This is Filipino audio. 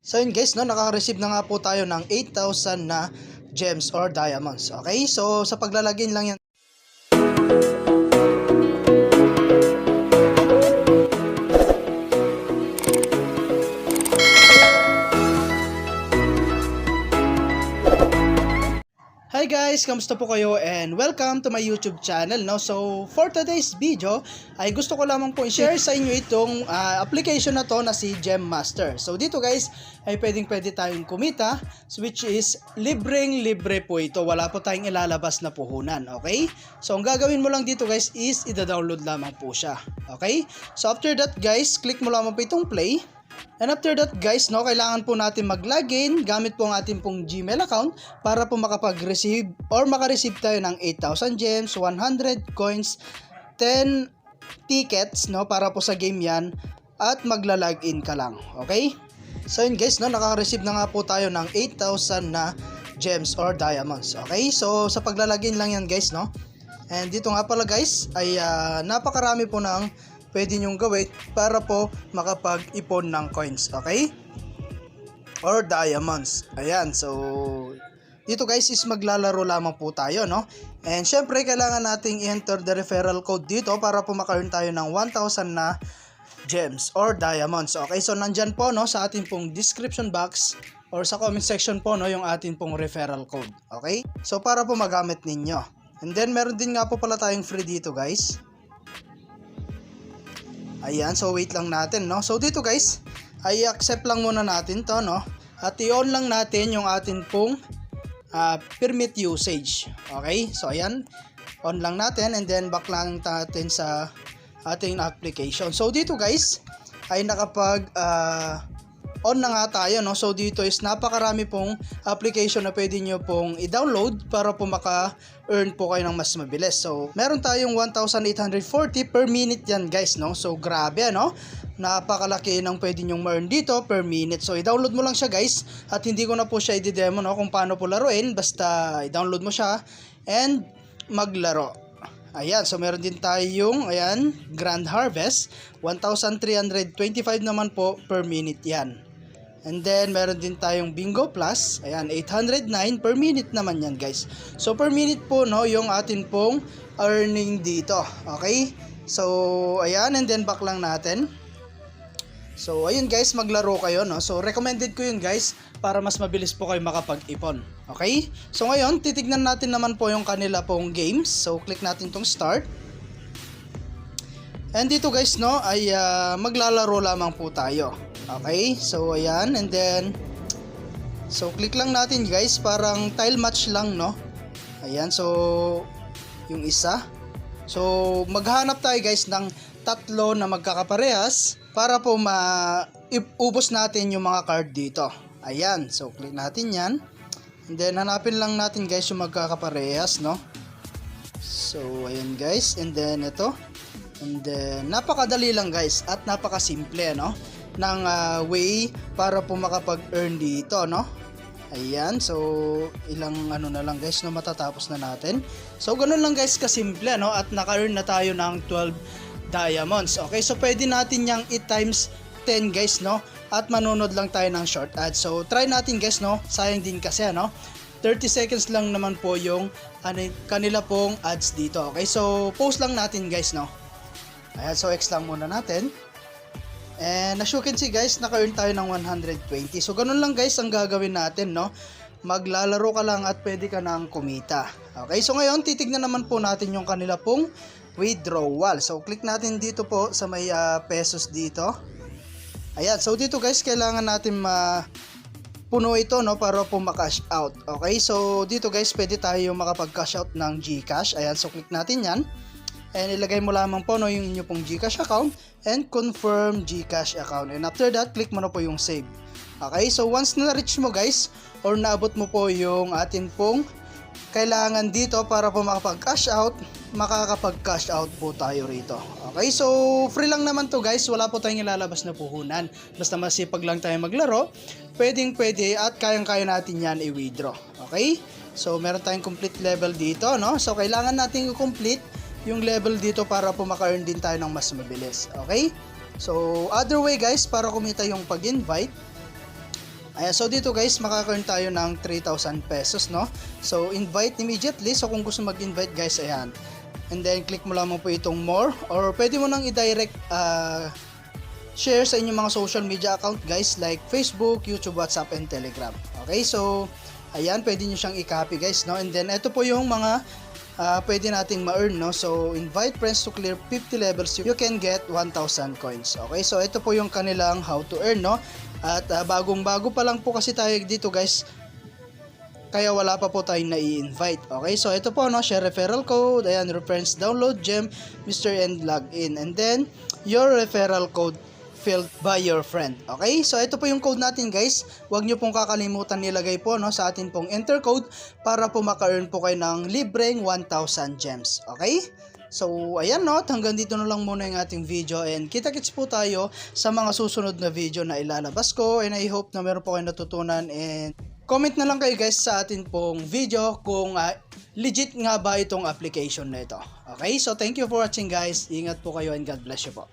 So yun guys, no, nakaka-receive na nga po tayo ng 8,000 na gems or diamonds. Okay, so sa paglalagin lang yan. Hi guys, kamusta po kayo and welcome to my YouTube channel, no? So for today's video ay gusto ko lamang po i-share sa inyo itong application na to na si Gem Master. So dito guys ay pwede tayong kumita, which is libre po ito. Wala po tayong ilalabas na puhunan, okay? So ang gagawin mo lang dito guys is i-download lamang po siya, okay? So after that guys, click mo lamang po itong play. And after that guys, no, kailangan po natin mag-login gamit po ang ating pong Gmail account para po makapag-receive or maka-receive tayo ng 8,000 gems, 100 coins, 10 tickets, no, para po sa game yan at magla-login ka lang, okay? So yun guys, no, nakaka-receive na nga po tayo ng 8,000 na gems or diamonds, okay? So sa pagla-login lang yan guys, no? And dito nga pala guys ay napakarami po ng pwede nyong gawin para po makapag-ipon ng coins, okay? Or diamonds. Ayan, so dito guys is maglalaro lamang po tayo, no? And syempre kailangan nating i-enter the referral code dito para po maka-earn tayo ng 1,000 na gems or diamonds. Okay, so nandyan po, no, sa ating pong description box or sa comment section po, no, yung ating pong referral code. Okay, so para po magamit ninyo. And then meron din nga po pala tayong free dito guys. Ayan, so wait lang natin, no? So dito guys, ay accept lang muna natin to, no? At i-on lang natin yung atin pong permit usage. Okay, so ayan, on lang natin and then back lang natin sa ating application. So dito guys, ay nakapag on na nga tayo, no? So dito is napakarami pong application na pwede nyo pong i-download para po maka-earn po kayo ng mas mabilis. So meron tayong 1,840 per minute yan guys, no? So grabe, no? Napakalaki ng pwede nyong ma-earn dito per minute. So i-download mo lang siya guys at hindi ko na po siya i-demo, no, kung paano po laruin. Basta i-download mo siya and maglaro. Ayan, so meron din tayong, ayan, Grand Harvest, 1,325 naman po per minute yan. And then, meron din tayong Bingo Plus, ayan, 809 per minute naman yan guys. So, per minute po, no, yung atin pong earning dito, okay? So, ayan, and then back lang natin. So, ayun guys, maglaro kayo, no? So, recommended ko yun guys, para mas mabilis po kayo makapag-ipon. Okay? So, ngayon, titignan natin naman po yung kanila pong games. So, click natin tong start. And dito guys, no, ay maglalaro lamang po tayo. Okay? So, ayan, and then, so, click lang natin guys, parang tile match lang, no? Ayan, so, yung isa. So, maghanap tayo guys ng tatlo na magkakaparehas para po maubos natin yung mga card dito. Ayan, so click natin yan. And then hanapin lang natin guys yung magkakaparehas, no? So ayan guys, and then ito. And then napakadali lang guys at napakasimple, no, ng way para po makapag-earn dito, no? Ayan, so ilang ano na lang guys, no, matatapos na natin. So ganun lang guys kasimple, no, at naka-earn na tayo ng 12 diamonds. Okay, so pwede natin yang i-times 10 guys, no, at manunod lang tayo ng short ads. So try natin guys, no, sayang din kasi, ano, 30 seconds lang naman po yung kanila pong ads dito. Okay, so post lang natin guys, no. Ayan, so X lang muna natin. And as you can see guys, naka-earn tayo ng 120. So ganun lang guys ang gagawin natin, no. Maglalaro ka lang at pwede ka nang kumita. Okay, so ngayon titignan naman po natin yung kanila pong withdrawal. So click natin dito po sa may pesos dito. Ayan, so dito guys kailangan natin puno ito, no, para po ma-cash out. Okay, so dito guys pwede tayo makapag-cash out ng GCash. Ayan, so click natin yan. And ilagay mo lamang po, no, yung inyo pong GCash account and confirm GCash account. And after that, click mo na po yung save. Okay, so once na-reach mo guys or naabot mo po yung atin pong kailangan dito para po makapag-cash out, makakapag-cash out po tayo rito. Okay, so free lang naman to guys, wala po tayong ilalabas na puhunan. Basta masipag lang tayo maglaro, pwede at kayang-kaya natin yan i-withdraw. Okay, so meron tayong complete level dito, no? So kailangan natin i-complete yung level dito para po maka-earn din tayo ng mas mabilis. Okay, so other way guys, para kumita yung pag-invite, Ayan, so dito guys, makaka-earn tayo ng 3,000 pesos, no? So, invite immediately. So, kung gusto mag-invite guys, ayan. And then, click mo lamang po itong more. Or, pwede mo nang i-direct share sa inyong mga social media account guys, like Facebook, YouTube, WhatsApp, and Telegram. Okay, so, ayan, pwede nyo siyang i-copy guys, no? And then, ito po yung mga pwede nating ma-earn, no? So, invite friends to clear 50 levels, you can get 1,000 coins. Okay, so ito po yung kanilang how to earn, no? At bagong-bago pa lang po kasi tayo dito guys, kaya wala pa po tayong nai-invite. Okay, so ito po, no, share referral code, ayan, reference download gem, Mr. and login, and then your referral code filled by your friend. Okay, so ito po yung code natin guys, huwag nyo pong kakalimutan nilagay po, no, sa atin pong enter code para po maka-earn po kayo ng libreng 1,000 gems. Okay, so ayan, no, hanggang dito na lang muna yung ating video, and kita-kits po tayo sa mga susunod na video na ilalabas ko, and I hope na meron po kayo natutunan, and comment na lang kayo guys sa atin pong video kung legit nga ba itong application na ito. Okay, so thank you for watching guys, ingat po kayo and God bless you po.